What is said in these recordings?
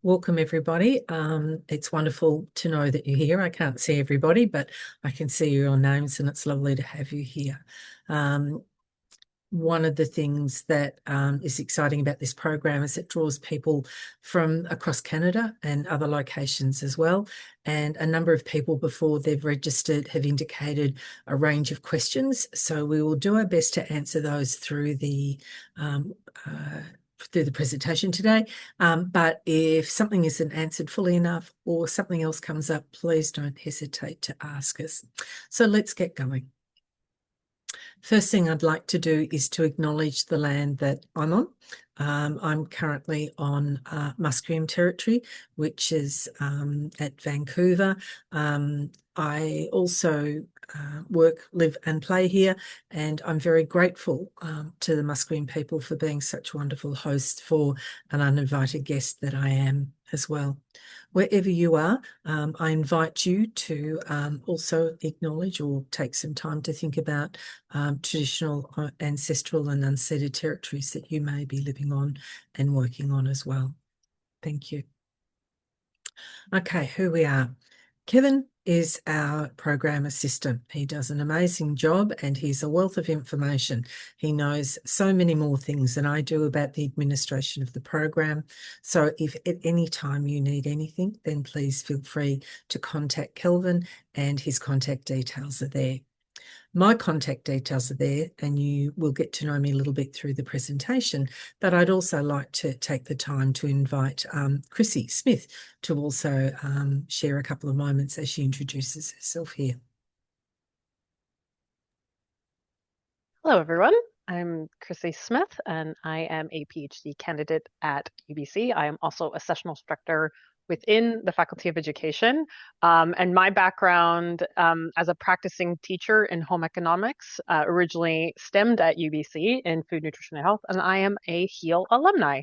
Welcome everybody. It's wonderful to know that you're here. I can't see everybody, but I can see your names and it's lovely to have you here. One of the things that is exciting about this program is it draws people from across Canada and other locations as well. And a number of people before they've registered have indicated a range of questions. So we will do our best to answer those through the presentation today. But if something isn't answered fully enough or something else comes up, please don't hesitate to ask us. So let's get going. First thing I'd like to do is to acknowledge the land that I'm on. I'm currently on Musqueam territory, which is at Vancouver. I also work, live and play here, and I'm very grateful to the Musqueam people for being such wonderful hosts for an uninvited guest that I am as well. Wherever you are, I invite you to also acknowledge or take some time to think about traditional, ancestral and unceded territories that you may be living on and working on as well. Thank you. Okay, who we are. Kevin is our program assistant. He does an amazing job and he's a wealth of information. He knows so many more things than I do about the administration of the program. So if at any time you need anything, then please feel free to contact Kelvin and his contact details are there. My contact details are there and you will get to know me a little bit through the presentation, but I'd also like to take the time to invite Chrissy Smith to also share a couple of moments as she introduces herself here. Hello, everyone. I'm Chrissy Smith, and I am a PhD candidate at UBC. I am also a sessional instructor within the Faculty of Education. And my background as a practicing teacher in home economics originally stemmed at UBC in food, nutrition, and health, and I am a HEAL alumni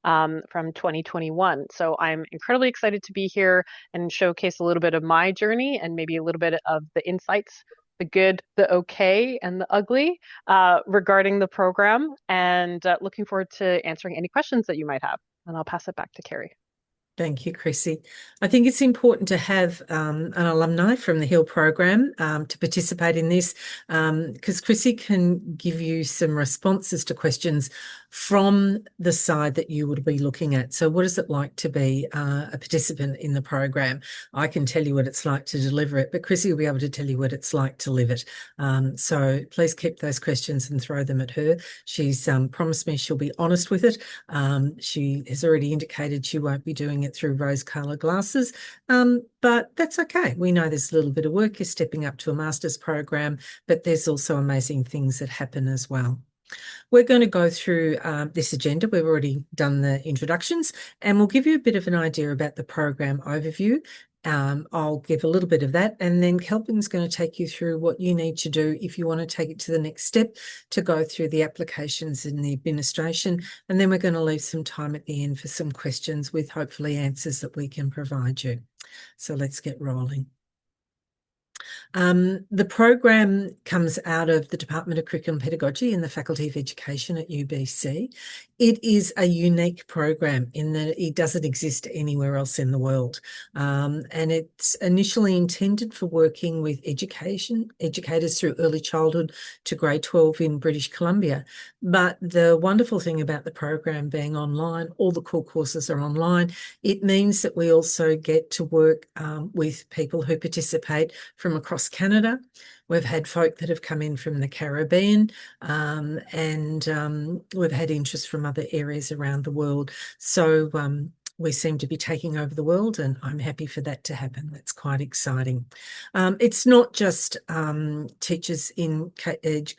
from 2021. So I'm incredibly excited to be here and showcase a little bit of my journey and maybe a little bit of the insights, the good, the okay, and the ugly regarding the program, and looking forward to answering any questions that you might have. And I'll pass it back to Kerry. Thank you, Chrissy. I think it's important to have an alumni from the HEAL program to participate in this because Chrissy can give you some responses to questions from the side that you would be looking at. So what is it like to be a participant in the program? I can tell you what it's like to deliver it, but Chrissy will be able to tell you what it's like to live it. So please keep those questions and throw them at her. She's promised me she'll be honest with it. She has already indicated she won't be doing it through rose-colored glasses, but that's okay. We know there's a little bit of work. You're stepping up to a master's program, but there's also amazing things that happen as well. We're going to go through this agenda. We've already done the introductions, and we'll give you a bit of an idea about the program overview. I'll give a little bit of that, and then Kelvin's going to take you through what you need to do if you want to take it to the next step to go through the applications and the administration, and then we're going to leave some time at the end for some questions with hopefully answers that we can provide you. So let's get rolling. The program comes out of the Department of Curriculum Pedagogy in the Faculty of Education at UBC. It is a unique program in that it doesn't exist anywhere else in the world. And it's initially intended for working with educators through early childhood to grade 12 in British Columbia. But the wonderful thing about the program being online, all the core courses are online. It means that we also get to work with people who participate from across Canada. We've had folk that have come in from the Caribbean and we've had interest from other areas around the world. So we seem to be taking over the world and I'm happy for that to happen. That's quite exciting. It's not just teachers in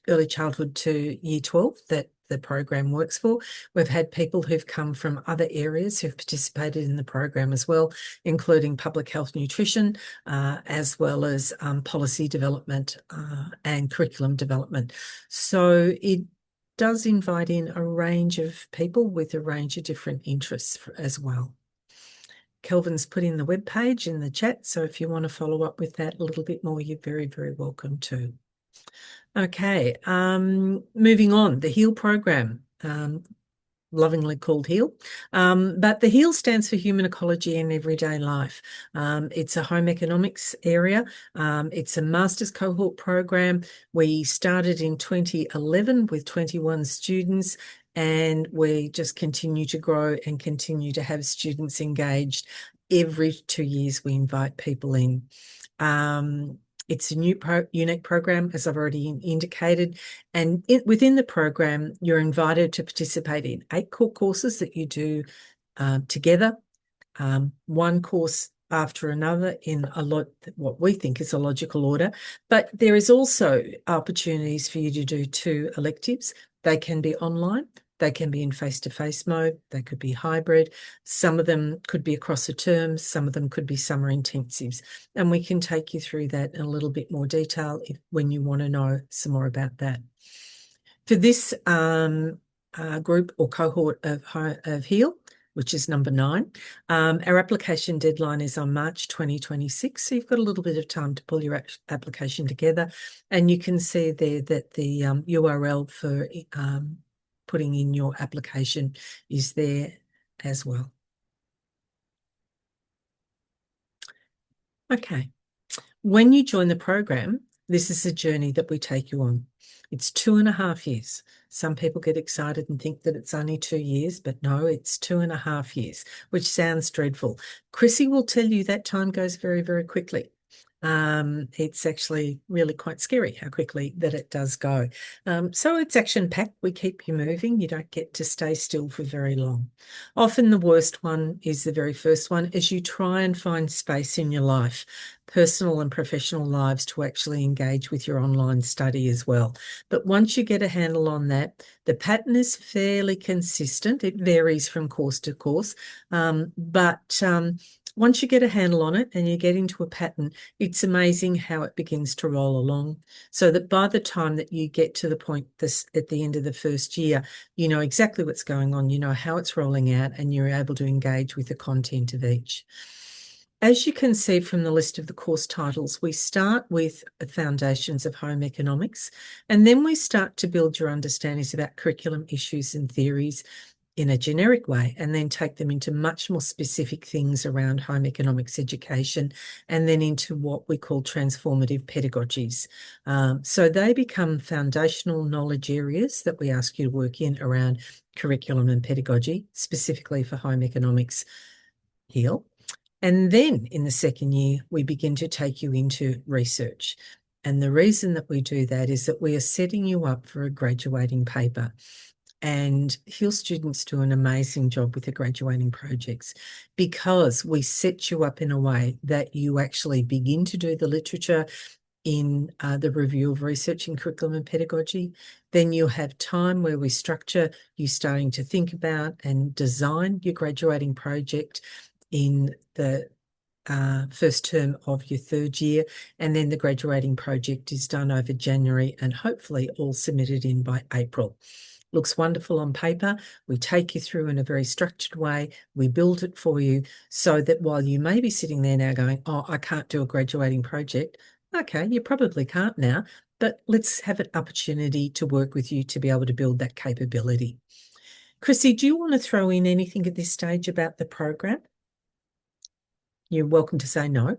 early childhood to year 12 that the program works for. We've had people who've come from other areas who've participated in the program as well, including public health nutrition, as well as policy development and curriculum development. So it does invite in a range of people with a range of different interests as well. Kelvin's put in the webpage in the chat, so if you want to follow up with that a little bit more, you're very, very welcome to. Okay, moving on, the HEAL program. lovingly called HEAL. But the HEAL stands for Human Ecology and Everyday Life. It's a home economics area. It's a master's cohort program. We started in 2011 with 21 students, and we just continue to grow and continue to have students engaged. Every 2 years, we invite people in. It's a unique program, as I've already indicated. And within the program, you're invited to participate in 8 core courses that you do together, one course after another in what we think is a logical order. But there is also opportunities for you to do 2 electives. They can be online. They can be in face-to-face mode. They could be hybrid. Some of them could be across a term. Some of them could be summer intensives. And we can take you through that in a little bit more detail when you want to know some more about that. For this group or cohort of HEAL, which is number 9, our application deadline is on March 2026. So you've got a little bit of time to pull your application together. And you can see there that the URL for putting in your application is there as well. Okay. When you join the program, this is a journey that we take you on. It's 2.5 years. Some people get excited and think that it's only 2 years, but no, it's 2.5 years, which sounds dreadful. Chrissy will tell you that time goes very, very quickly. It's actually really quite scary how quickly that it does go. So it's action-packed. We keep you moving. You don't get to stay still for very long. Often the worst one is the very first one, as you try and find space in your life, personal and professional lives, to actually engage with your online study as well. But once you get a handle on that, the pattern is fairly consistent. It varies from course to course, but once you get a handle on it and you get into a pattern, it's amazing how it begins to roll along, so that by the time that you get to the point at the end of the first year, you know exactly what's going on, you know how it's rolling out, and you're able to engage with the content of each. As you can see from the list of the course titles, we start with the foundations of home economics, and then we start to build your understandings about curriculum issues and theories in a generic way, and then take them into much more specific things around home economics education, and then into what we call transformative pedagogies. So they become foundational knowledge areas that we ask you to work in around curriculum and pedagogy, specifically for home economics HEAL. And then in the second year, we begin to take you into research. And the reason that we do that is that we are setting you up for a graduating paper. And HEAL students do an amazing job with the graduating projects, because we set you up in a way that you actually begin to do the literature in the review of research in curriculum and pedagogy. Then you have time where we structure you starting to think about and design your graduating project in the first term of your third year, and then the graduating project is done over January and hopefully all submitted in by April. Looks wonderful on paper. We take you through in a very structured way. We build it for you so that while you may be sitting there now going, oh, I can't do a graduating project. Okay, you probably can't now, but let's have an opportunity to work with you to be able to build that capability. Chrissy, do you want to throw in anything at this stage about the program? You're welcome to say no.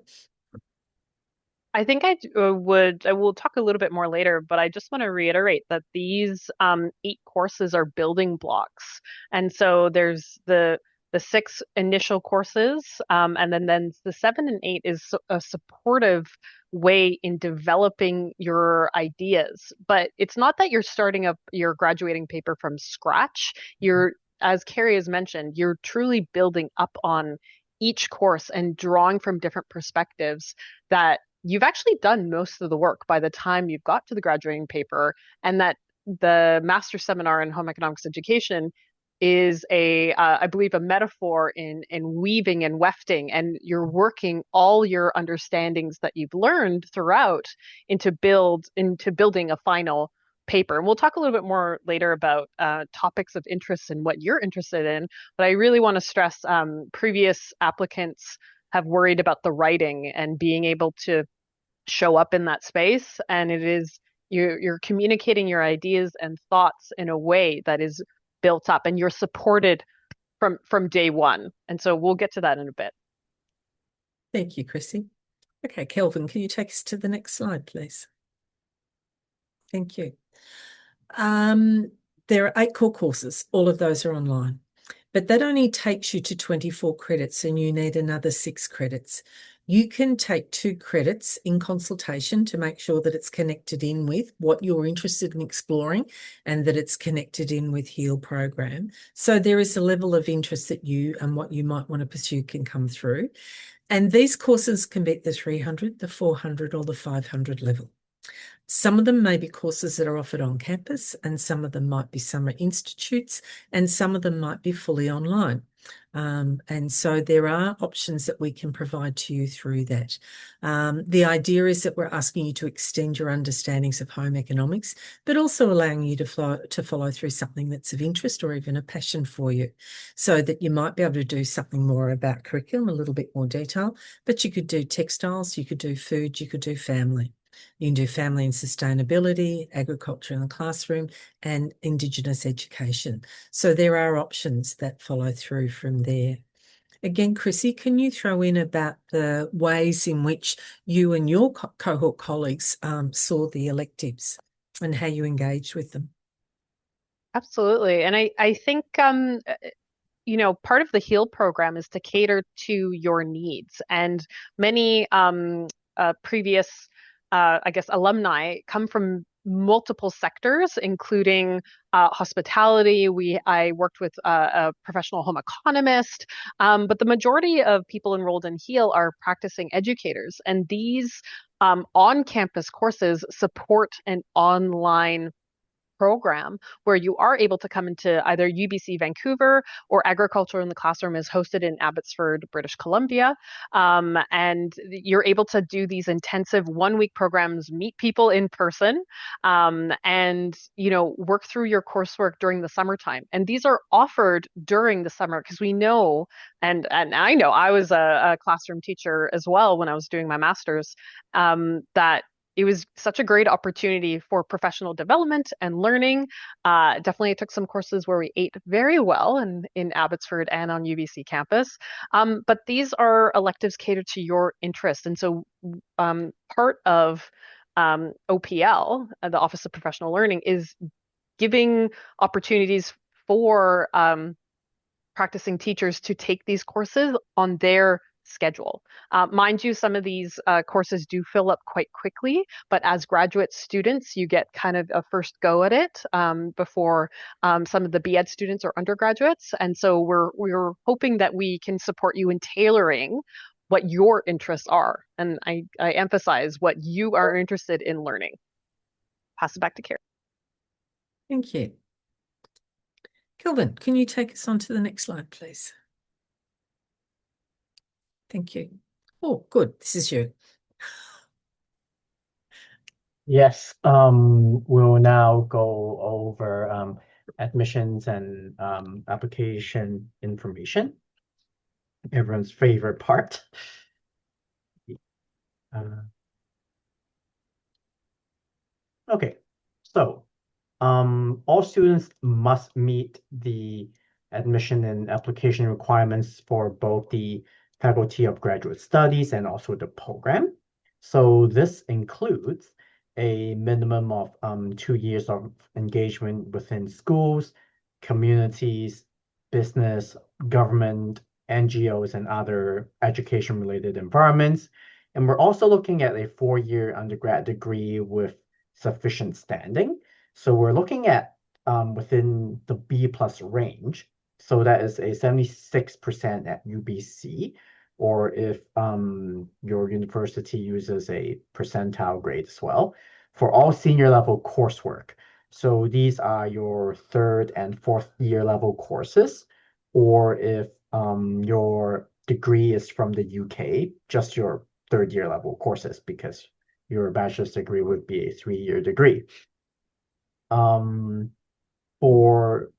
I think I will talk a little bit more later, but I just want to reiterate that these 8 courses are building blocks. And so there's the 6 initial courses, and then the 7 and 8 is a supportive way in developing your ideas. But it's not that you're starting up your graduating paper from scratch. As Kerry has mentioned, you're truly building up on each course and drawing from different perspectives that you've actually done most of the work by the time you've got to the graduating paper, and that the master seminar in home economics education is I believe, a metaphor in weaving and wefting, and you're working all your understandings that you've learned throughout into building a final paper. And we'll talk a little bit more later about topics of interest and what you're interested in. But I really want to stress previous applicants have worried about the writing and being able to show up in that space. And you're communicating your ideas and thoughts in a way that is built up and you're supported from day one. And so we'll get to that in a bit. Thank you, Chrissy. Okay, Kelvin, can you take us to the next slide, please? Thank you. There are 8 core courses. All of those are online. But that only takes you to 24 credits and you need another 6 credits. You can take 2 credits in consultation to make sure that it's connected in with what you're interested in exploring and that it's connected in with HEAL program. So there is a level of interest that you and what you might want to pursue can come through. And these courses can be at the 300, the 400 or the 500 level. Some of them may be courses that are offered on campus, and some of them might be summer institutes, and some of them might be fully online. And so there are options that we can provide to you through that. The idea is that we're asking you to extend your understandings of home economics, but also allowing you to follow through something that's of interest or even a passion for you, so that you might be able to do something more about curriculum, a little bit more detail, but you could do textiles, you could do food, you could do family. You can do family and sustainability, agriculture in the classroom, and Indigenous education. So there are options that follow through from there. Again, Chrissy, can you throw in about the ways in which you and your cohort colleagues saw the electives and how you engaged with them? Absolutely. And I think part of the HEAL program is to cater to your needs. And many previous, I guess, alumni come from multiple sectors, including hospitality. I worked with a professional home economist, but the majority of people enrolled in HEAL are practicing educators. And these on-campus courses support an online program where you are able to come into either UBC Vancouver or Agriculture in the Classroom is hosted in Abbotsford, British Columbia. And you're able to do these intensive 1-week programs, meet people in person, and work through your coursework during the summertime. And these are offered during the summer because we know, and I know I was a classroom teacher as well when I was doing my master's, that it was such a great opportunity for professional development and learning. Definitely, I took some courses where we ate very well in Abbotsford and on UBC campus. But these are electives catered to your interest. And so part of OPL, the Office of Professional Learning, is giving opportunities for practicing teachers to take these courses on their schedule. Mind you, some of these courses do fill up quite quickly, but as graduate students, you get kind of a first go at it before some of the BEd students or undergraduates. And so we're hoping that we can support you in tailoring what your interests are. And I emphasize what you are interested in learning. Pass it back to Kerry. Thank you. Kelvin, can you take us on to the next slide, please? Thank you. Oh, good. This is you. Yes, we'll now go over admissions and application information. Everyone's favorite part. Okay, so all students must meet the admission and application requirements for both the Faculty of Graduate Studies and also the program. So this includes a minimum of 2 years of engagement within schools, communities, business, government, NGOs, and other education-related environments. And we're also looking at a 4-year undergrad degree with sufficient standing. So we're looking at within the B plus range. So that is a 76% at UBC, or if your university uses a percentile grade as well, for all senior level coursework. So these are your 3rd and 4th year level courses, or if your degree is from the UK, just your 3rd year level courses, because your bachelor's degree would be a 3-year degree. For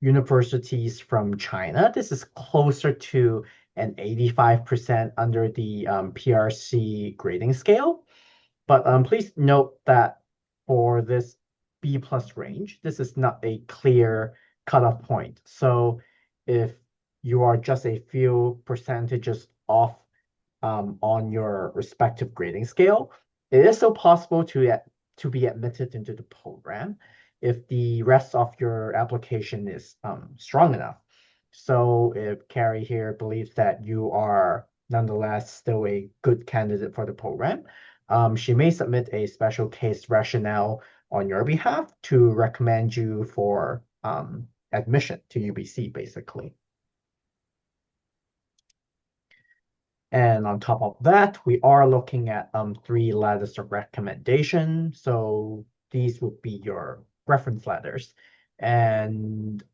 universities from China, this is closer to an 85% under the PRC grading scale. But please note that for this B plus range, this is not a clear cutoff point. So if you are just a few percentages off on your respective grading scale, it is still possible to be admitted into the program if the rest of your application is strong enough. So if Carrie here believes that you are nonetheless still a good candidate for the program, she may submit a special case rationale on your behalf to recommend you for admission to UBC, basically. And on top of that, we are looking at 3 letters of recommendation. So these would be your reference letters. And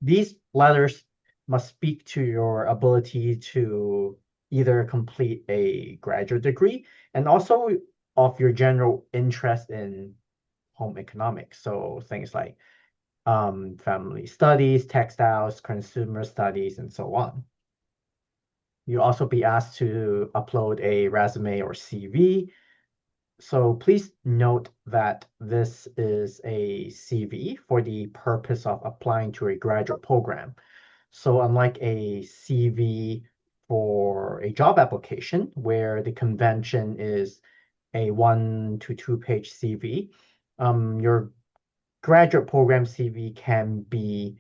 these letters must speak to your ability to either complete a graduate degree and also of your general interest in home economics. So things like family studies, textiles, consumer studies, and so on. You'll also be asked to upload a resume or CV. So please note that this is a CV for the purpose of applying to a graduate program. So unlike a CV for a job application, where the convention is a 1 to 2 page CV, your graduate program CV can be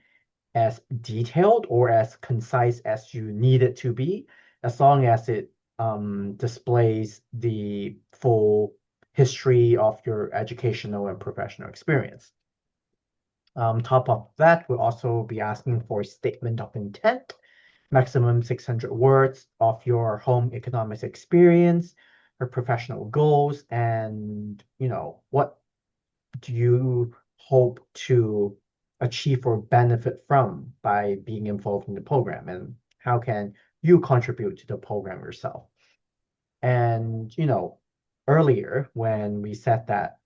as detailed or as concise as you need it to be, as long as it displays the full history of your educational and professional experience. Top of that, we'll also be asking for a statement of intent, maximum 600 words of your home economics experience, your professional goals, and what do you hope to achieve or benefit from by being involved in the program, and how can you contribute to the program yourself? And earlier when we said that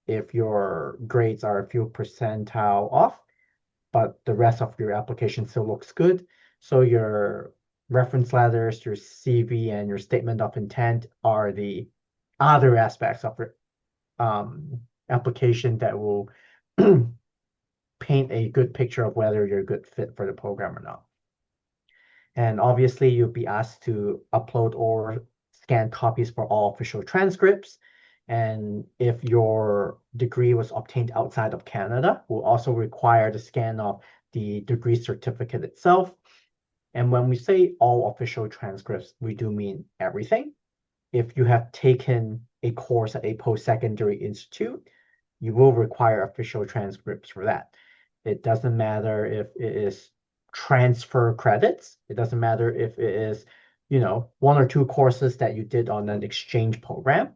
if your grades are a few percentile off, but the rest of your application still looks good, so your reference letters, your CV, and your statement of intent are the other aspects of your application that will paint a good picture of whether you're a good fit for the program or not. And obviously, you'll be asked to upload or scan copies for all official transcripts. And if your degree was obtained outside of Canada, we'll also require the scan of the degree certificate itself. And when we say all official transcripts, we do mean everything. If you have taken a course at a post-secondary institute, you will require official transcripts for that. It doesn't matter if it is transfer credits. It doesn't matter if it is, 1 or 2 courses that you did on an exchange program.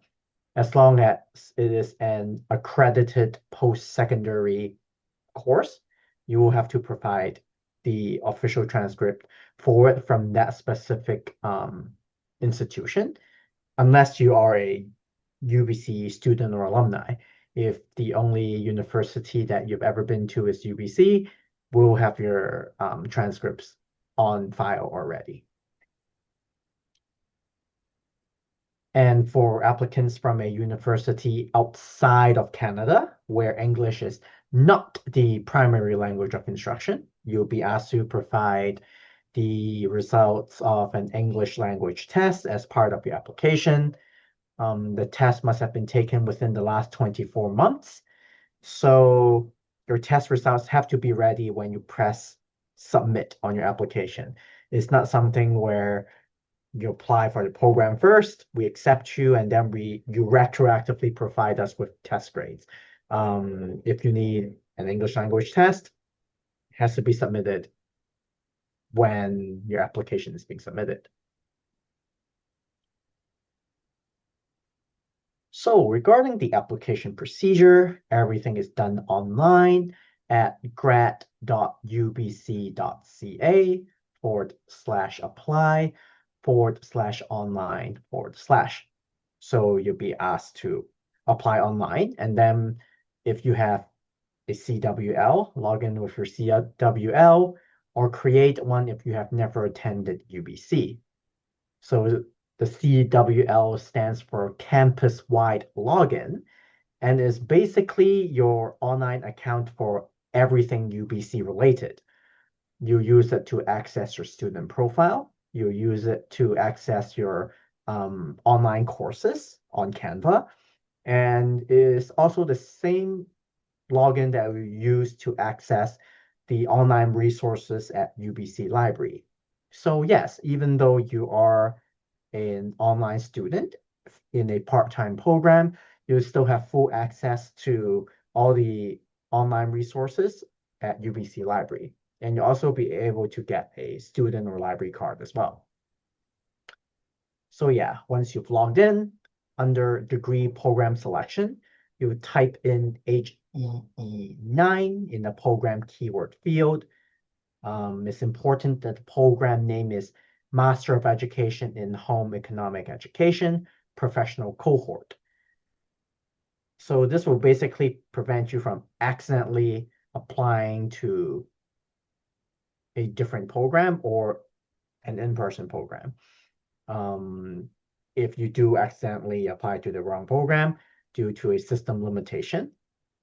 As long as it is an accredited post-secondary course, you will have to provide the official transcript for it from that specific institution, unless you are a UBC student or alumni. If the only university that you've ever been to is UBC, we'll have your transcripts on file already. And for applicants from a university outside of Canada, where English is not the primary language of instruction, you'll be asked to provide the results of an English language test as part of your application. The test must have been taken within the last 24 months. So your test results have to be ready when you press submit on your application. It's not something where you apply for the program first, we accept you, and then you retroactively provide us with test grades. If you need an English language test, it has to be submitted when your application is being submitted. So regarding the application procedure, everything is done online at grad.ubc.ca/apply/online/. So you'll be asked to apply online, and then if you have a CWL, log in with your CWL, or create one if you have never attended UBC. So the CWL stands for campus-wide login, and is basically your online account for everything UBC related. You use it to access your student profile. You use it to access your online courses on Canva. And it's also the same login that we use to access the online resources at UBC Library. So yes, even though you are an online student in a part-time program, you still have full access to all the online resources at UBC Library. And you'll also be able to get a student or library card as well. So yeah, once you've logged in, under degree program selection, you would type in HEE9 in the program keyword field. It's important that the program name is Master of Education in Home Economic Education, Professional Cohort. So this will basically prevent you from accidentally applying to a different program or an in-person program. If you do accidentally apply to the wrong program due to a system limitation,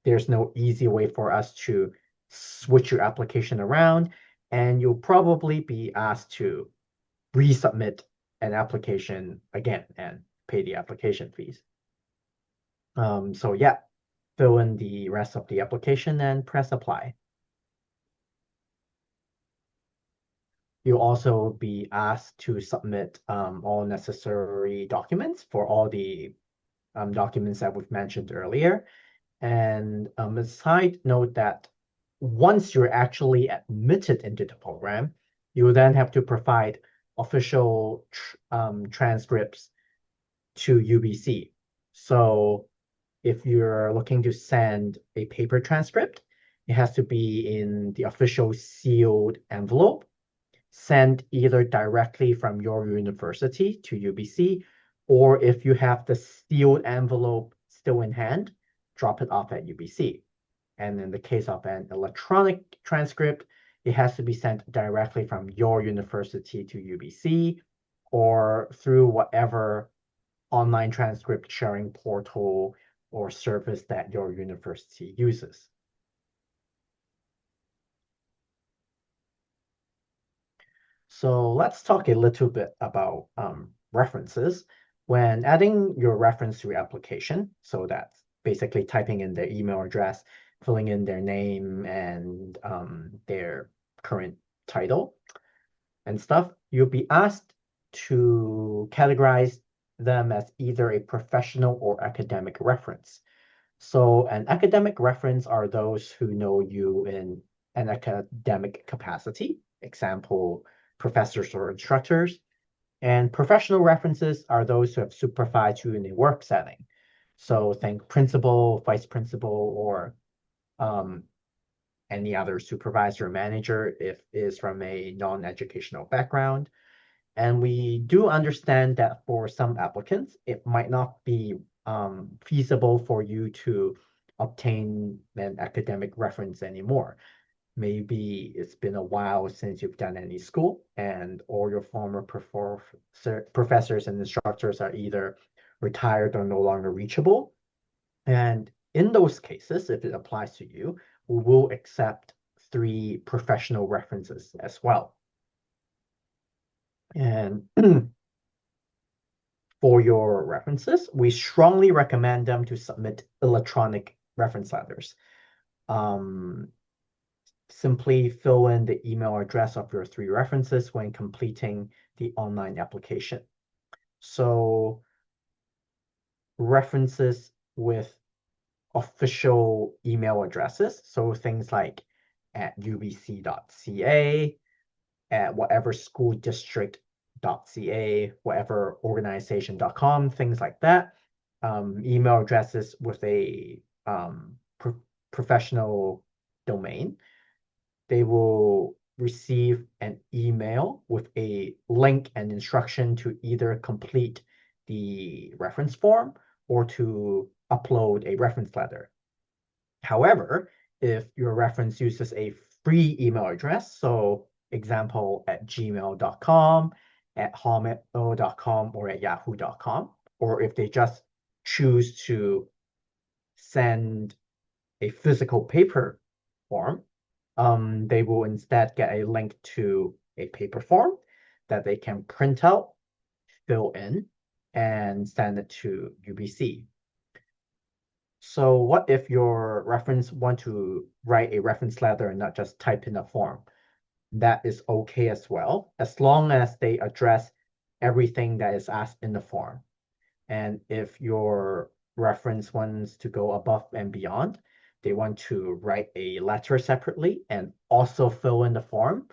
there's no easy way for us to switch your application around, and you'll probably be asked to resubmit an application again and pay the application fees. So yeah, fill in the rest of the application and press apply. You'll also be asked to submit all necessary documents for all the documents that we've mentioned earlier. And a side note that once you're actually admitted into the program, you will then have to provide official transcripts to UBC. So if you're looking to send a paper transcript, it has to be in the official sealed envelope, sent either directly from your university to UBC, or if you have the sealed envelope still in hand, drop it off at UBC. And in the case of an electronic transcript, it has to be sent directly from your university to UBC or through whatever online transcript sharing portal or service that your university uses. So let's talk a little bit about references. When adding your reference to your application, so that's basically typing in their email address, filling in their name and their current title and stuff, you'll be asked to categorize them as either a professional or academic reference. So an academic reference are those who know you in an academic capacity, example, professors or instructors. And professional references are those who have supervised you in a work setting. So think principal, vice principal, or any other supervisor or manager if is from a non-educational background. And we do understand that for some applicants, it might not be feasible for you to obtain an academic reference anymore. Maybe it's been a while since you've done any school, and all your former professors and instructors are either retired or no longer reachable. And in those cases, if it applies to you, we will accept 3 professional references as well. And for your references, we strongly recommend them to submit electronic reference letters. Simply fill in the email address of your 3 references when completing the online application. So references with official email addresses, so things like at ubc.ca, at whatever school district.ca, whatever organization.com, things like that. Email addresses with a professional domain. They will receive an email with a link and instruction to either complete the reference form or to upload a reference letter. However, if your reference uses a free email address, so example at gmail.com, at hotmail.com, or at yahoo.com, or if they just choose to send a physical paper form, they will instead get a link to a paper form that they can print out, fill in, and send it to UBC. So what if your reference want to write a reference letter and not just type in a form? That is okay as well, as long as they address everything that is asked in the form. And if your reference wants to go above and beyond, they want to write a letter separately and also fill in the form,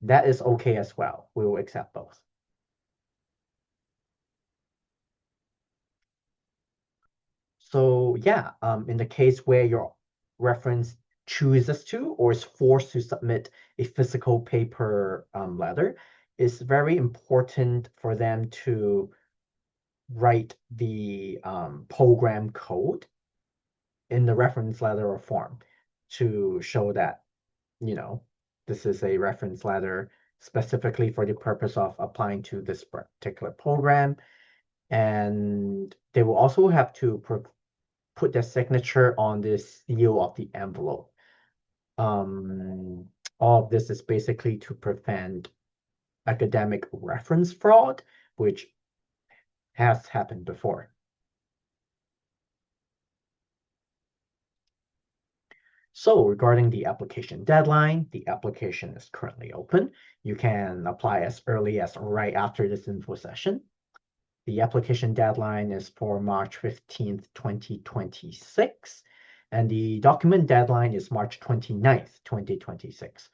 that is okay as well. We will accept both. So yeah, in the case where your reference chooses to or is forced to submit a physical paper letter, it's very important for them to write the program code in the reference letter or form to show that, this is a reference letter specifically for the purpose of applying to this particular program. And they will also have to put their signature on the seal of the envelope. All of this is basically to prevent academic reference fraud, which has happened before. So regarding the application deadline, the application is currently open. You can apply as early as right after this info session. The application deadline is for March 15th, 2026, and the document deadline is March 29th, 2026.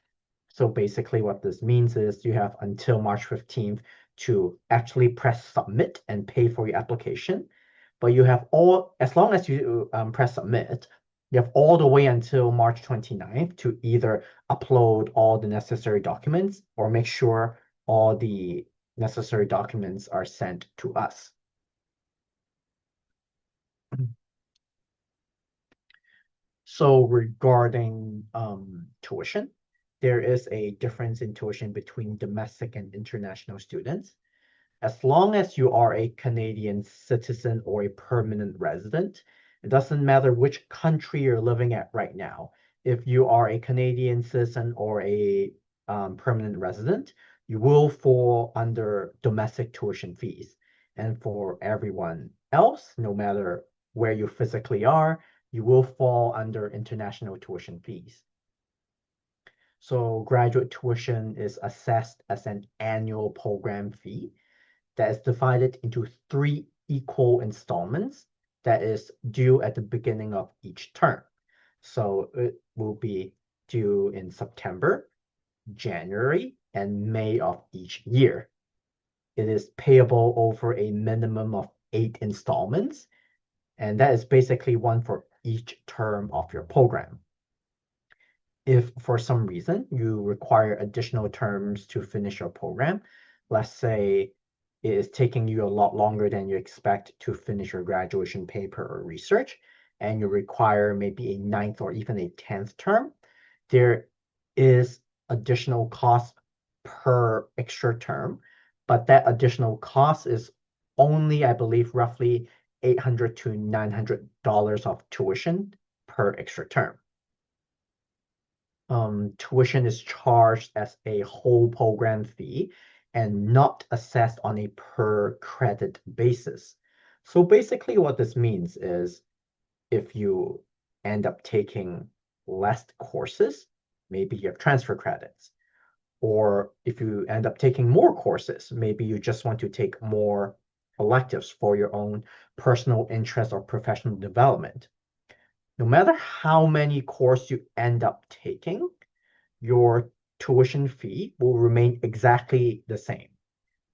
So basically what this means is you have until March 15th to actually press submit and pay for your application. But you have as long as you press submit, you have all the way until March 29th to either upload all the necessary documents or make sure all the necessary documents are sent to us. So regarding tuition, there is a difference in tuition between domestic and international students. As long as you are a Canadian citizen or a permanent resident, it doesn't matter which country you're living at right now. If you are a Canadian citizen or a permanent resident, you will fall under domestic tuition fees. And for everyone else, no matter where you physically are, you will fall under international tuition fees. So graduate tuition is assessed as an annual program fee that is divided into 3 equal installments that is due at the beginning of each term. So it will be due in September, January, and May of each year. It is payable over a minimum of 8 installments, and that is basically one for each term of your program. If for some reason you require additional terms to finish your program, let's say it is taking you a lot longer than you expect to finish your graduation paper or research, and you require maybe a 9th or even a 10th term, there is additional cost per extra term, but that additional cost is only, I believe, roughly $800 to $900 of tuition per extra term. Tuition is charged as a whole program fee and not assessed on a per credit basis. So basically what this means is if you end up taking less courses, maybe you have transfer credits. Or if you end up taking more courses, maybe you just want to take more electives for your own personal interest or professional development. No matter how many courses you end up taking, your tuition fee will remain exactly the same.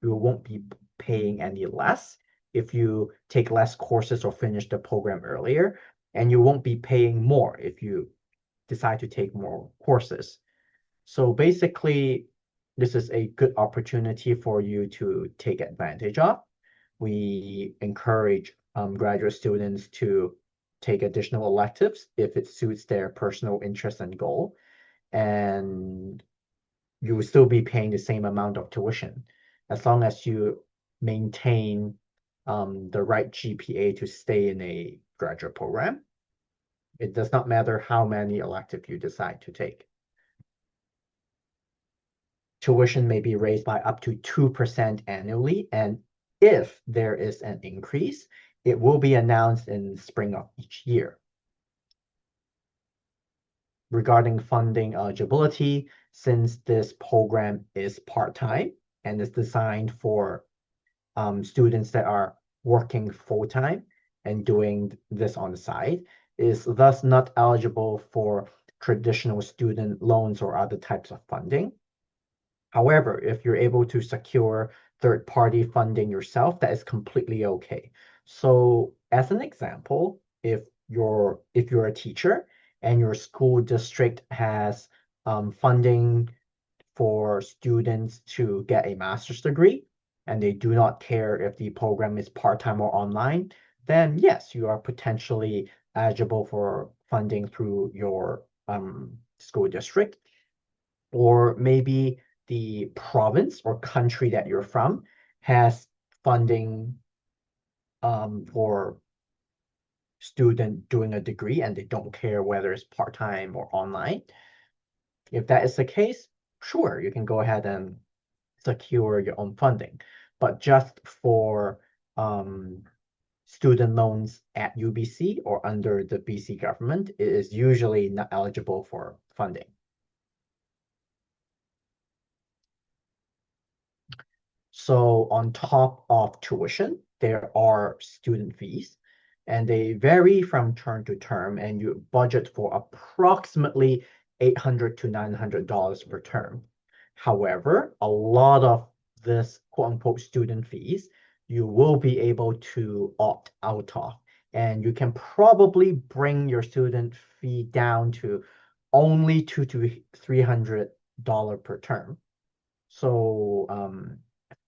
You won't be paying any less if you take less courses or finish the program earlier, and you won't be paying more if you decide to take more courses. So basically, this is a good opportunity for you to take advantage of. We encourage graduate students to take additional electives if it suits their personal interest and goal. And you will still be paying the same amount of tuition as long as you maintain the right GPA to stay in a graduate program. It does not matter how many electives you decide to take. Tuition may be raised by up to 2% annually, and if there is an increase, it will be announced in the spring of each year. Regarding funding eligibility, since this program is part-time and is designed for students that are working full-time and doing this on the side, is thus not eligible for traditional student loans or other types of funding. However, if you're able to secure third-party funding yourself, that is completely okay. So as an example, if you're a teacher and your school district has funding for students to get a master's degree, and they do not care if the program is part-time or online, then yes, you are potentially eligible for funding through your school district. Or maybe the province or country that you're from has funding for student doing a degree and they don't care whether it's part-time or online. If that is the case, sure, you can go ahead and secure your own funding. But just for student loans at UBC or under the BC government, it is usually not eligible for funding. So on top of tuition, there are student fees, and they vary from term to term, and you budget for approximately $800 to $900 per term. However, a lot of this quote unquote student fees, you will be able to opt out of, and you can probably bring your student fee down to only $200 to $300 per term. So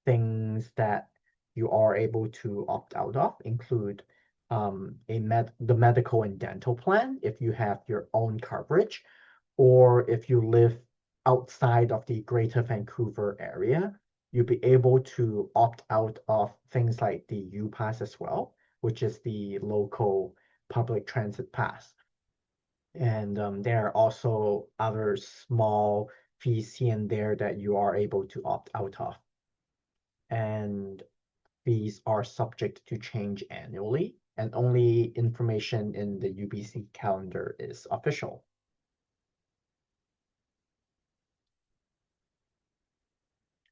things that you are able to opt out of include the medical and dental plan if you have your own coverage, or if you live outside of the Greater Vancouver area, you'll be able to opt out of things like the U-Pass as well, which is the local public transit pass. And there are also other small fees here and there that you are able to opt out of. And fees are subject to change annually, and only information in the UBC calendar is official.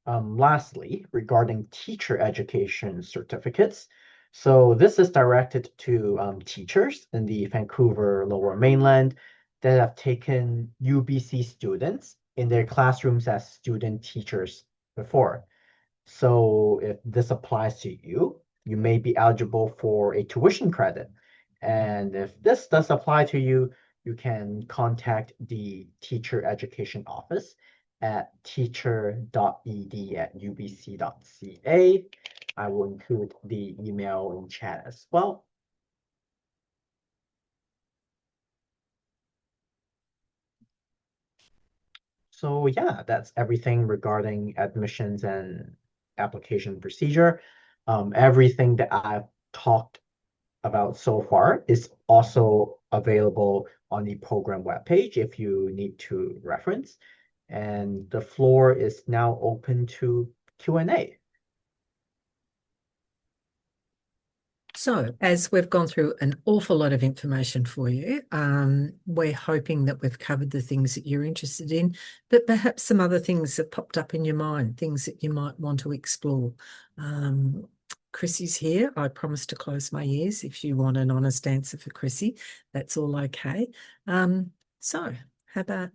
Lastly, regarding teacher education certificates, so this is directed to teachers in the Vancouver Lower Mainland that have taken UBC students in their classrooms as student teachers before. So if this applies to you, you may be eligible for a tuition credit. And if this does apply to you, you can contact the teacher education office at teacher.ed@ubc.ca. I will include the email in chat as well. So yeah, that's everything regarding admissions and application procedure. Everything that I've talked about so far is also available on the program webpage if you need to reference. And the floor is now open to Q&A. So, as we've gone through an awful lot of information for you, we're hoping that we've covered the things that you're interested in, but perhaps some other things have popped up in your mind, things that you might want to explore. Chrissy's here. I promise to close my ears. If you want an honest answer for Chrissy, that's all okay. So, how about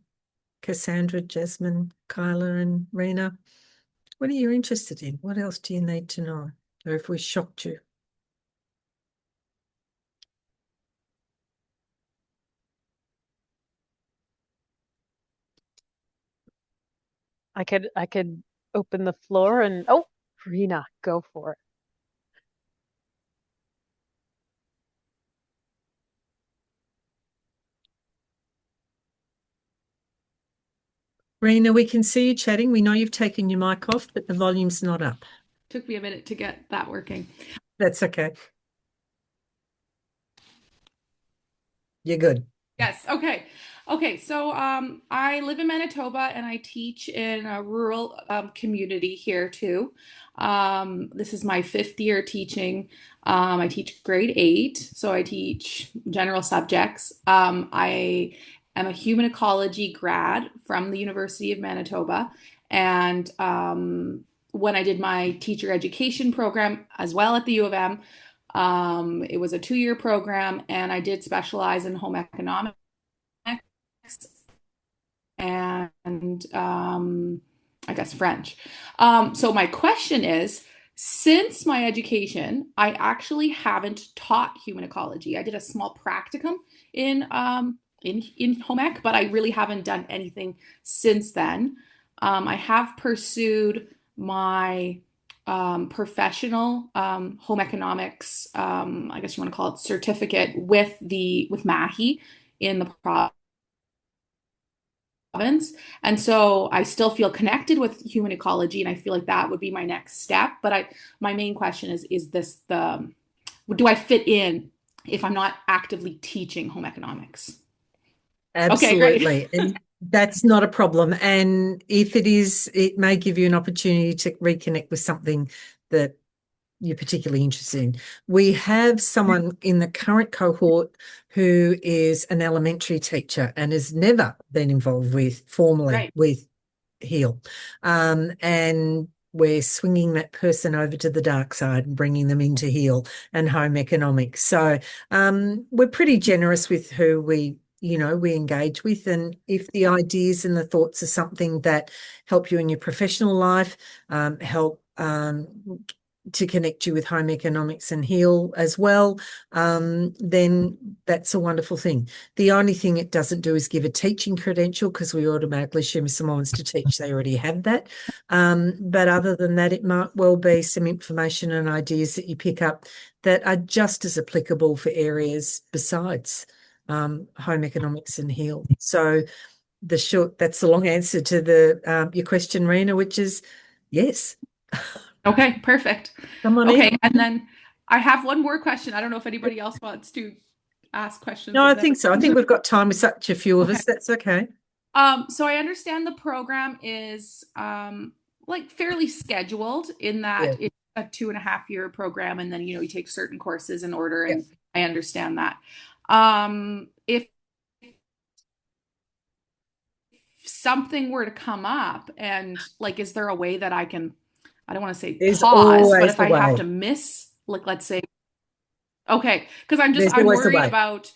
Cassandra, Jasmine, Kyla, and Rena? What are you interested in? What else do you need to know? Or if we shocked you? I could open the floor and oh, Rena, go for it. Rena, we can see you chatting. We know you've taken your mic off, but the volume's not up. Took me a minute to get that working. That's okay. You're good. Yes. Okay. Okay. So I live in Manitoba and I teach in a rural community here too. This is my fifth year teaching. I teach grade 8, so I teach general subjects. I am a human ecology grad from the University of Manitoba, and when I did my teacher education program as well at the U of M, it was a 2-year program, and I did specialize in home economics and I guess French. So my question is, since my education, I actually haven't taught human ecology. I did a small practicum in home ec, but I really haven't done anything since then. I have pursued my professional home economics, I guess you want to call it certificate with MAHI in the province. And so I still feel connected with human ecology, and I feel like that would be my next step. But my main question is this do I fit in if I'm not actively teaching home economics? Okay, great. Absolutely. And that's not a problem. And if it is, it may give you an opportunity to reconnect with something that you're particularly interested in. We have someone in the current cohort who is an elementary teacher and has never been involved formally Right. with HEAL. And we're swinging that person over to the dark side and bringing them into HEAL and home economics. So we're pretty generous with who we engage with. And if the ideas and the thoughts are something that help you in your professional life, help to connect you with home economics and HEAL as well, then that's a wonderful thing. The only thing it doesn't do is give a teaching credential, because we automatically assume if someone wants to teach, they already have that. But other than that, it might well be some information and ideas that you pick up that are just as applicable for areas besides home economics and HEAL. So that's the long answer to your question, Rena, which is yes. Okay, perfect. Come on Okay, in. and then I have one more question. I don't know if anybody else wants to ask questions. No, I think so. I think we've got time with such a few of us. That's okay. So I understand the program is like fairly scheduled in that it's a 2.5-year program, and then you take certain courses in order, and I understand that. If something were to come up, and like, is there a way that I can, I don't want to say There's pause, but always if a I have way. to miss, like, let's say, okay, because I'm There's always a worried way. about,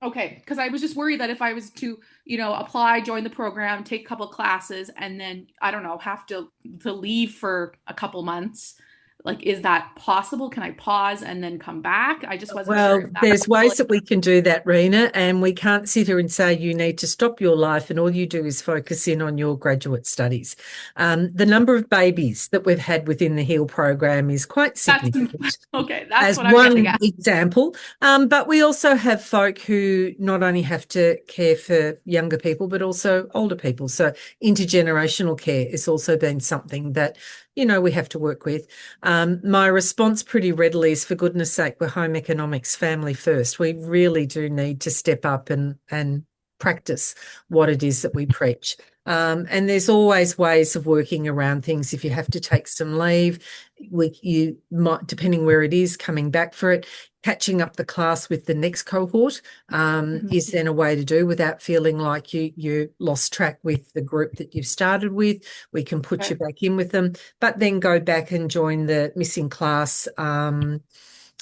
okay, because I was just worried that if I was to, apply, join the program, take a couple classes, and then, I don't know, have to leave for a couple months, like, is that possible? Can I pause and then come back? I just wasn't sure Well, if there's ways that we can do that, Rena, and we can't sit here and say you need to stop your life and all you do is focus in on your graduate studies. The number of babies that we've had within the HEAL program is quite significant. Okay, that's as what I'm getting one at. example. But we also have folk who not only have to care for younger people, but also older people. So intergenerational care has also been something that, we have to work with. My response pretty readily is, for goodness sake, we're home economics, family first. We really do need to step up and practice what it is that we preach. And there's always ways of working around things. If you have to take some leave, you might, depending where it is, coming back for it, catching up the class with the next cohort is then a way to do without feeling like you lost track with the group that you've started with. We can put you back in with them, but then go back and join the missing class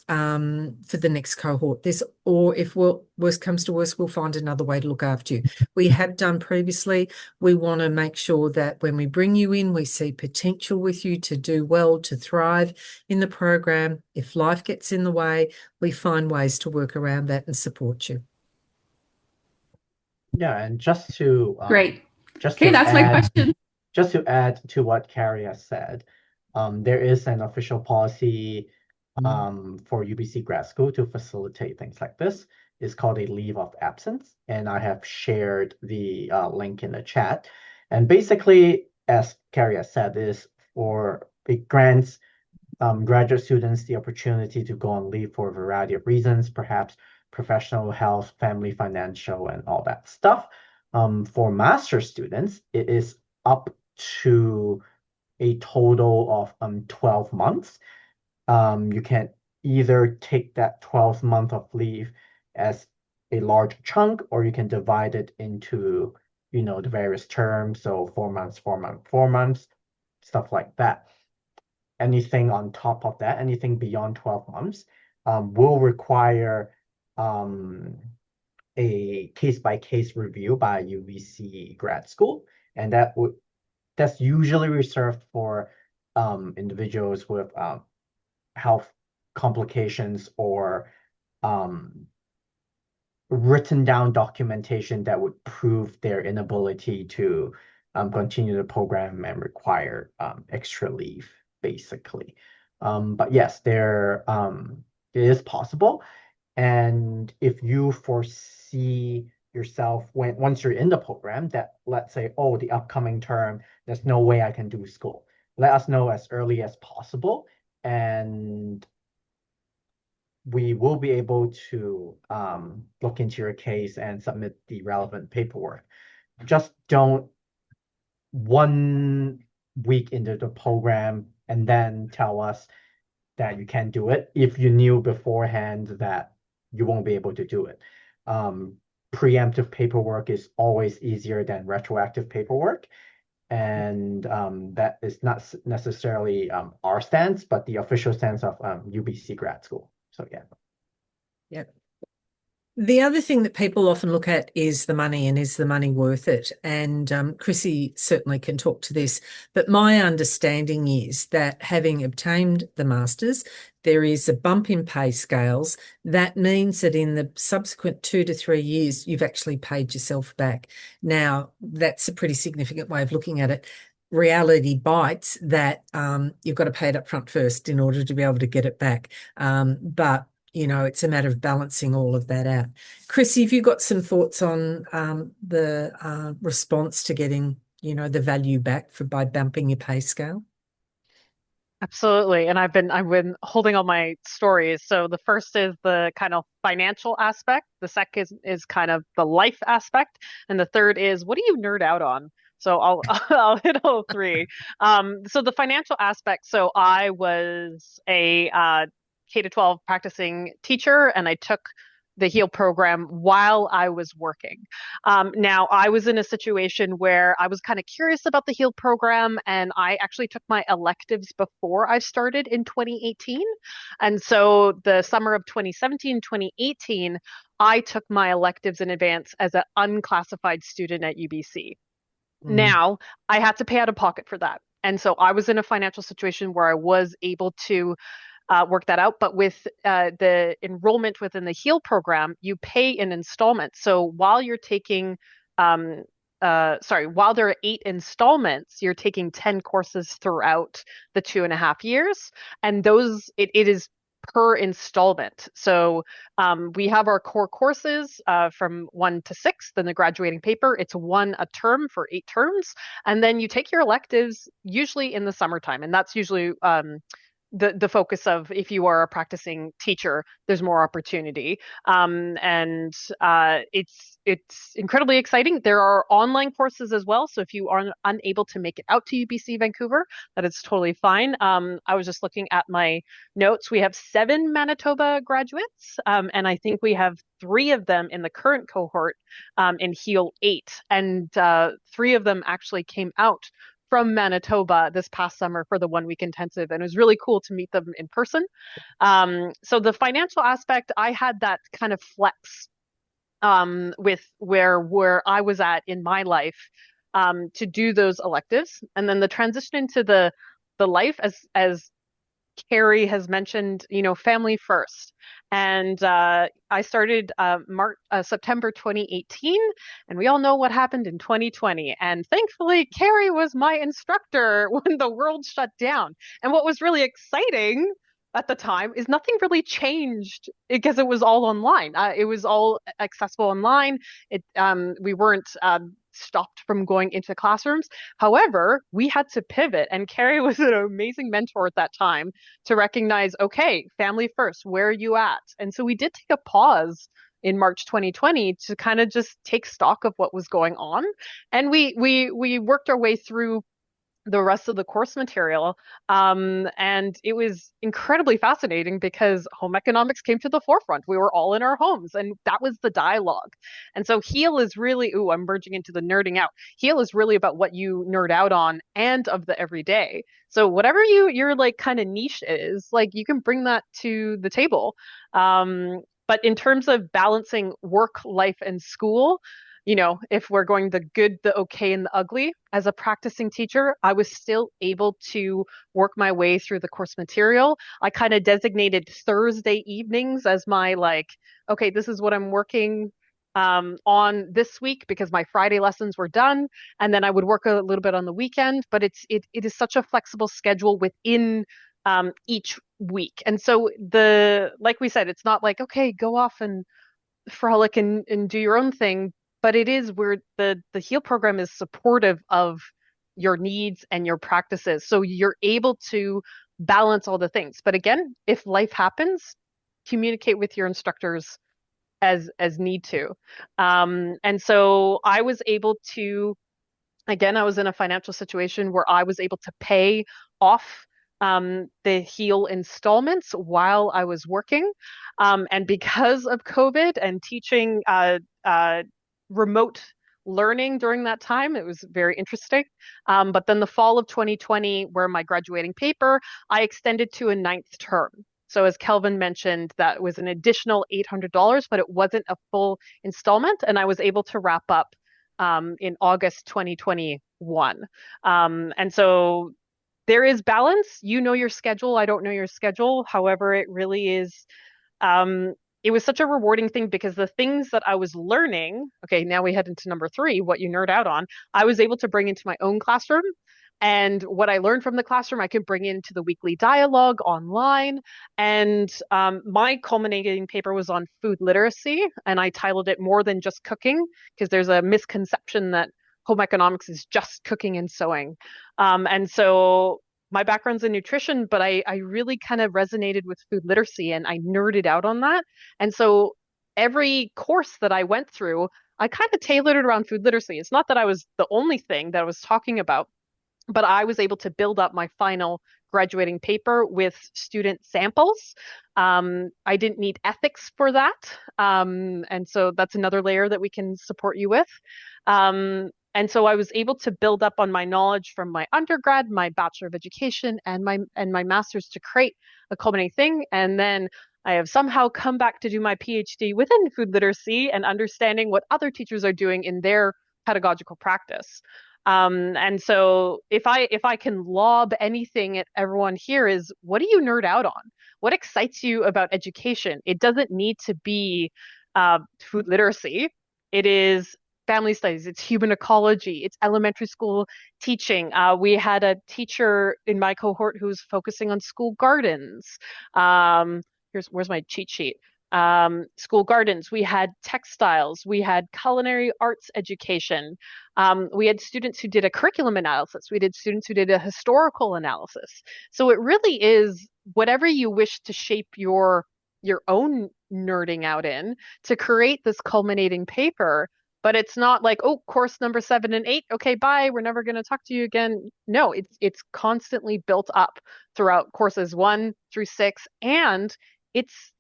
for the next cohort. Or if worst comes to worst, we'll find another way to look after you. We have done previously. We want to make sure that when we bring you in, we see potential with you to do well, to thrive in the program. If life gets in the way, we find ways to work around that and support you. Yeah, and just to Great. just Okay, to that's my add question. just to add to what Kerry has said, there is an official policy for UBC grad school to facilitate things like this. It's called a leave of absence, and I have shared the link in the chat. And basically, as Kerry has said, it grants graduate students the opportunity to go on leave for a variety of reasons, perhaps professional health, family financial, and all that stuff. For master students, it is up to a total of 12 months. You can either take that 12th month of leave as a large chunk, or you can divide it into, the various terms. So 4 months, 4 months, 4 months, stuff like that. Anything on top of that, anything beyond 12 months, will require a case-by-case review by UBC grad school. And that's usually reserved for individuals with health complications or written down documentation that would prove their inability to continue the program and require extra leave, basically. But yes, it is possible. And if you foresee yourself once you're in the program that, let's say, oh, the upcoming term, there's no way I can do school, let us know as early as possible, and we will be able to look into your case and submit the relevant paperwork. Just don't 1 week into the program and then tell us that you can't do it if you knew beforehand that you won't be able to do it. Preemptive paperwork is always easier than retroactive paperwork. And that is not necessarily our stance, but the official stance of UBC grad school. So yeah. Yep. The other thing that people often look at is the money, and is the money worth it? And Chrissy certainly can talk to this, but my understanding is that having obtained the masters, there is a bump in pay scales. That means that in the subsequent 2 to 3 years, you've actually paid yourself back. Now, that's a pretty significant way of looking at it. Reality bites that you've got to pay it up front first in order to be able to get it back. But it's a matter of balancing all of that out. Chrissy, have you got some thoughts on the response to getting, the value back by bumping your pay scale? Absolutely. And I've been holding all my stories. So the first is the kind of financial aspect. The second is kind of the life aspect. And the third is, what do you nerd out on? So I'll hit all three. So the financial aspect. So I was a K-12 practicing teacher, and I took the HEAL program while I was working. Now, I was in a situation where I was kind of curious about the HEAL program, and I actually took my electives before I started in 2018. And so the summer of 2017, 2018, I took my electives in advance as an unclassified student at UBC. Now, I had to pay out of pocket for that. And so I was in a financial situation where I was able to work that out. But with the enrollment within the HEAL program, you pay in installments. So while you're taking, while there are 8 installments, you're taking 10 courses throughout the 2.5 years. And it is per installment. So we have our core courses from 1 to 6, then the graduating paper. It's 1 a term for 8 terms. And then you take your electives usually in the summertime. And that's usually the focus of, if you are a practicing teacher, there's more opportunity. And it's incredibly exciting. There are online courses as well. So if you are unable to make it out to UBC Vancouver, that is totally fine. I was just looking at my notes. We have 7 Manitoba graduates, and I think we have 3 of them in the current cohort in HEAL 8. And 3 of them actually came out from Manitoba this past summer for the 1-week intensive, and it was really cool to meet them in person. So the financial aspect, I had that kind of flex with where I was at in my life to do those electives, and then the transition into the life, as Kerry has mentioned, family first. And I started September 2018, and we all know what happened in 2020. And thankfully, Kerry was my instructor when the world shut down. And what was really exciting at the time is nothing really changed because it was all online. It was all accessible online. We weren't stopped from going into classrooms. However, we had to pivot, and Kerry was an amazing mentor at that time to recognize, okay, family first, where are you at? And so we did take a pause in March 2020 to kind of just take stock of what was going on, and we worked our way through the rest of the course material. And it was incredibly fascinating because home economics came to the forefront. We were all in our homes, and that was the dialogue. And so HEAL is really, ooh, I'm merging into the nerding out. HEAL is really about what you nerd out on and of the everyday. So whatever your like kind of niche is, like you can bring that to the table. But in terms of balancing work, life, and school, if we're going the good, the okay, and the ugly, as a practicing teacher, I was still able to work my way through the course material. I kind of designated Thursday evenings as my okay, this is what I'm working on this week because my Friday lessons were done, and then I would work a little bit on the weekend. But it is such a flexible schedule within each week, and so like we said, it's not like, okay, go off and frolic and do your own thing, but it is where the HEAL program is supportive of your needs and your practices. So you're able to balance all the things. But again, if life happens, communicate with your instructors as need to. And so I was able to, again, I was in a financial situation where I was able to pay off the HEAL installments while I was working. And because of COVID and teaching remote learning during that time, it was very interesting. But then the fall of 2020, where my graduating paper, I extended to a 9th term. So as Kelvin mentioned, that was an additional $800, but it wasn't a full installment. And I was able to wrap up in August 2021. And so there is balance. You know your schedule. I don't know your schedule. However, it really is, it was such a rewarding thing because the things that I was learning, okay, now we head into number 3, what you nerd out on, I was able to bring into my own classroom. And what I learned from the classroom, I could bring into the weekly dialogue online. And my culminating paper was on food literacy, and I titled it More Than Just Cooking, because there's a misconception that home economics is just cooking and sewing. And so my background's in nutrition, but I really kind of resonated with food literacy, and I nerded out on that. And so every course that I went through, I kind of tailored it around food literacy. It's not that I was the only thing that I was talking about, but I was able to build up my final graduating paper with student samples. I didn't need ethics for that. And so that's another layer that we can support you with. And so I was able to build up on my knowledge from my undergrad, my Bachelor of Education, and my master's to create a culminating thing. And then I have somehow come back to do my PhD within food literacy and understanding what other teachers are doing in their pedagogical practice. And so if I can lob anything at everyone here is, what do you nerd out on? What excites you about education? It doesn't need to be food literacy. It is family studies, it's human ecology, it's elementary school teaching. We had a teacher in my cohort who's focusing on school gardens. Where's my cheat sheet? School gardens. We had textiles. We had culinary arts education. We had students who did a curriculum analysis. We did students who did a historical analysis. So it really is whatever you wish to shape your own nerding out in to create this culminating paper. But it's not like, oh, course number 7 and 8, okay, bye, we're never going to talk to you again. No, it's constantly built up throughout courses 1 through 6, and it's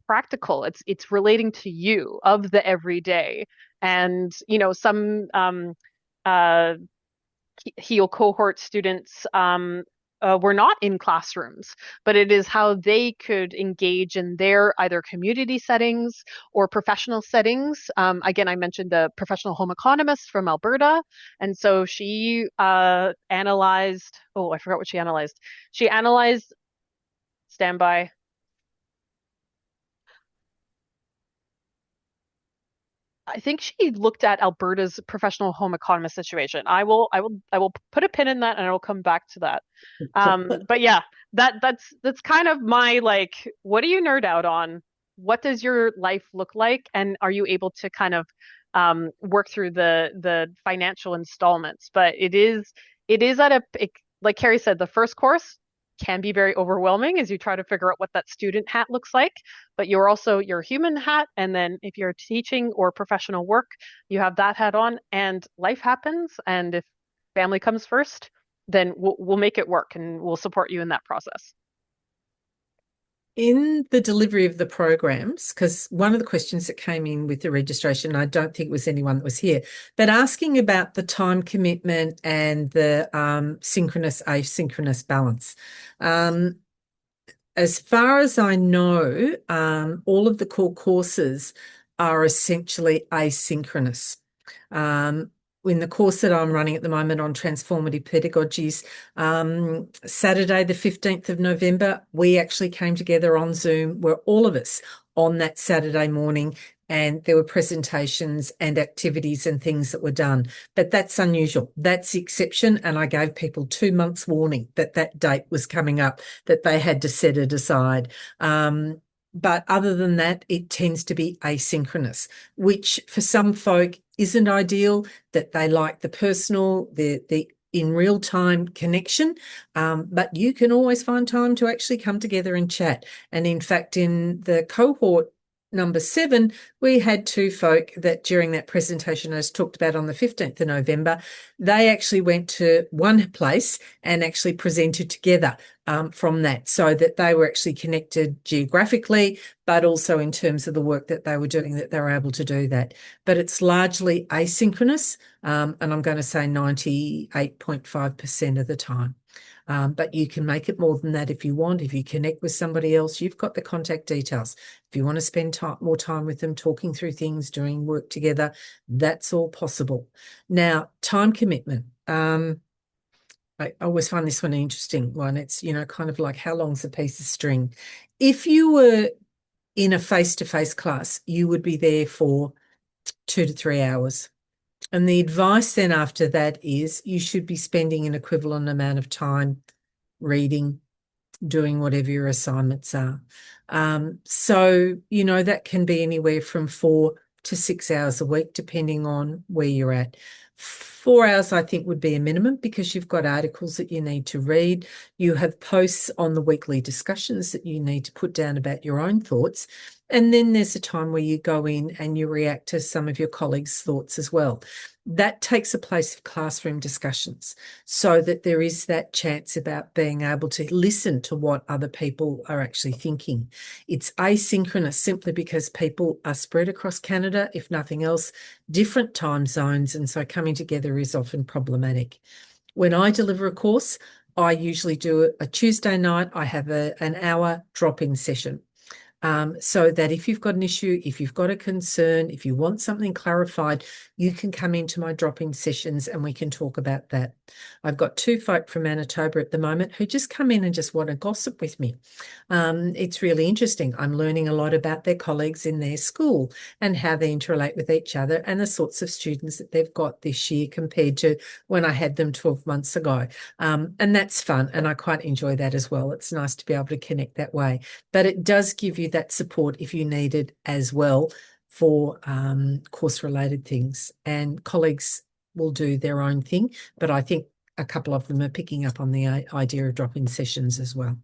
practical. It's relating to you of the everyday. And some HEAL cohort students were not in classrooms, but it is how they could engage in their either community settings or professional settings. Again, I mentioned the professional home economist from Alberta. And so she analyzed, oh, I forgot what she analyzed. She analyzed, standby. I think she looked at Alberta's professional home economist situation. I will put a pin in that and I will come back to that. But yeah, that's kind of my like, what do you nerd out on? What does your life look like? And are you able to kind of work through the financial installments? But it is at like Kerry said, the first course can be very overwhelming as you try to figure out what that student hat looks like, but you're also your human hat. And then if you're teaching or professional work, you have that hat on and life happens. And if family comes first, then we'll make it work and we'll support you in that process. In the delivery of the programs, because one of the questions that came in with the registration, I don't think it was anyone that was here, but asking about the time commitment and the synchronous asynchronous balance. As far as I know, all of the core courses are essentially asynchronous. In the course that I'm running at the moment on transformative pedagogies, Saturday, the 15th of November, we actually came together on Zoom, where all of us on that Saturday morning, and there were presentations and activities and things that were done. But that's unusual. That's the exception. And I gave people 2 months warning that that date was coming up, that they had to set it aside. But other than that, it tends to be asynchronous, which for some folk isn't ideal, that they like the personal, the in real time connection. But you can always find time to actually come together and chat. And in fact, in the cohort number 7, we had 2 folk that during that presentation I just talked about on the 15th of November, they actually went to one place and actually presented together from that, so that they were actually connected geographically, but also in terms of the work that they were doing, that they were able to do that. But it's largely asynchronous, and I'm going to say 98.5% of the time. But you can make it more than that if you want. If you connect with somebody else, you've got the contact details. If you want to spend more time with them, talking through things, doing work together, that's all possible. Now, time commitment. I always find this one an interesting one. It's, kind of like how long's a piece of string? If you were in a face-to-face class, you would be there for 2 to 3 hours. And the advice then after that is you should be spending an equivalent amount of time reading, doing whatever your assignments are. So, that can be anywhere from 4 to 6 hours a week, depending on where you're at. 4 hours, I think, would be a minimum, because you've got articles that you need to read. You have posts on the weekly discussions that you need to put down about your own thoughts. And then there's a time where you go in and you react to some of your colleagues' thoughts as well. That takes a place of classroom discussions, so that there is that chance about being able to listen to what other people are actually thinking. It's asynchronous simply because people are spread across Canada, if nothing else, different time zones, and so coming together is often problematic. When I deliver a course, I usually do a Tuesday night. I have an hour drop-in session. So that if you've got an issue, if you've got a concern, if you want something clarified, you can come into my drop-in sessions and we can talk about that. I've got 2 folk from Manitoba at the moment who just come in and just want to gossip with me. It's really interesting. I'm learning a lot about their colleagues in their school and how they interrelate with each other and the sorts of students that they've got this year compared to when I had them 12 months ago. And that's fun, and I quite enjoy that as well. It's nice to be able to connect that way. But it does give you that support if you need it as well for course-related things. And colleagues will do their own thing, but I think a couple of them are picking up on the idea of drop-in sessions as well.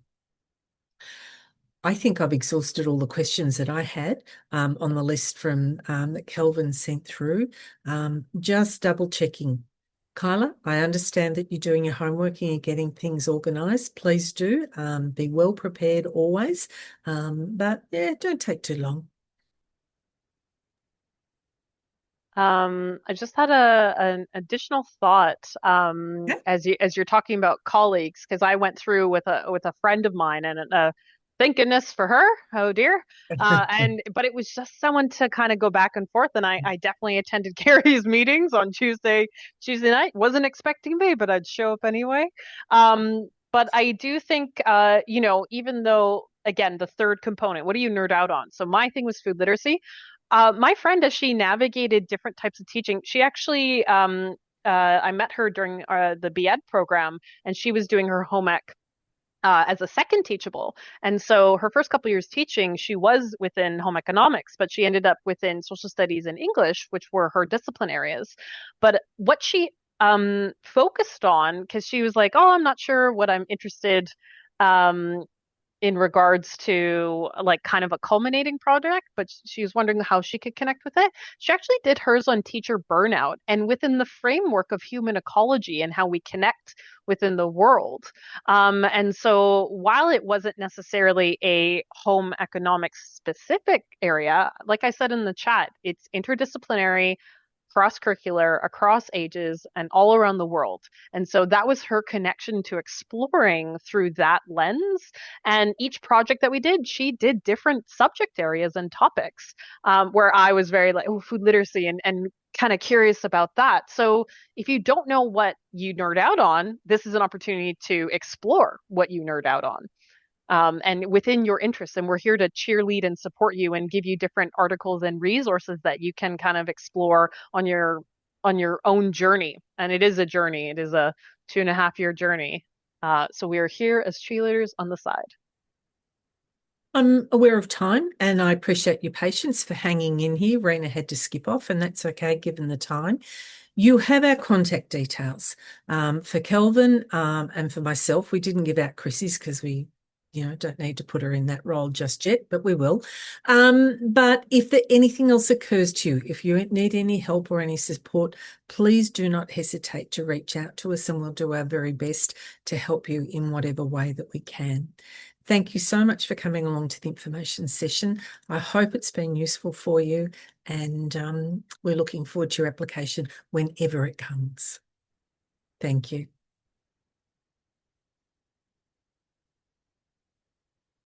I think I've exhausted all the questions that I had on the list from that Kelvin sent through. Just double checking. Kyla, I understand that you're doing your homework and you're getting things organised. Please do. Be well prepared always. But yeah, don't take too long. I just had an additional thought Yeah. as you're talking about colleagues, because I went through with a friend of mine, and thank goodness for her. Oh dear. But it was just someone to kind of go back and forth, and I definitely attended Carrie's meetings on Tuesday night. Wasn't expecting me, but I'd show up anyway. But I do think even though, again, the third component, what do you nerd out on? So my thing was food literacy. My friend, as she navigated different types of teaching, she actually, I met her during the BEd program, and she was doing her home ec as a second teachable. And so her first couple years teaching, she was within home economics, but she ended up within social studies and English, which were her discipline areas. But what she focused on, because she was like, oh, I'm not sure what I'm interested um, in regards to like kind of a culminating project, but she was wondering how she could connect with it. She actually did hers on teacher burnout and within the framework of human ecology and how we connect within the world. And so while it wasn't necessarily a home economics specific area, like I said in the chat, it's interdisciplinary, cross-curricular, across ages, and all around the world. And so that was her connection to exploring through that lens. And each project that we did, she did different subject areas and topics, where I was very like, oh, food literacy and kind of curious about that. So if you don't know what you nerd out on, this is an opportunity to explore what you nerd out on. And within your interests. And we're here to cheerlead and support you and give you different articles and resources that you can kind of explore on your own journey. And it is a journey. It is a 2.5 year journey. So we are here as cheerleaders on the side. I'm aware of time and I appreciate your patience for hanging in here. Rena had to skip off, and that's okay given the time. You have our contact details. For Kelvin and for myself, we didn't give out Chrissy's because we don't need to put her in that role just yet, but we will. But if anything else occurs to you, if you need any help or any support, please do not hesitate to reach out to us and we'll do our very best to help you in whatever way that we can. Thank you so much for coming along to the information session. I hope it's been useful for you, and we're looking forward to your application whenever it comes. Thank you.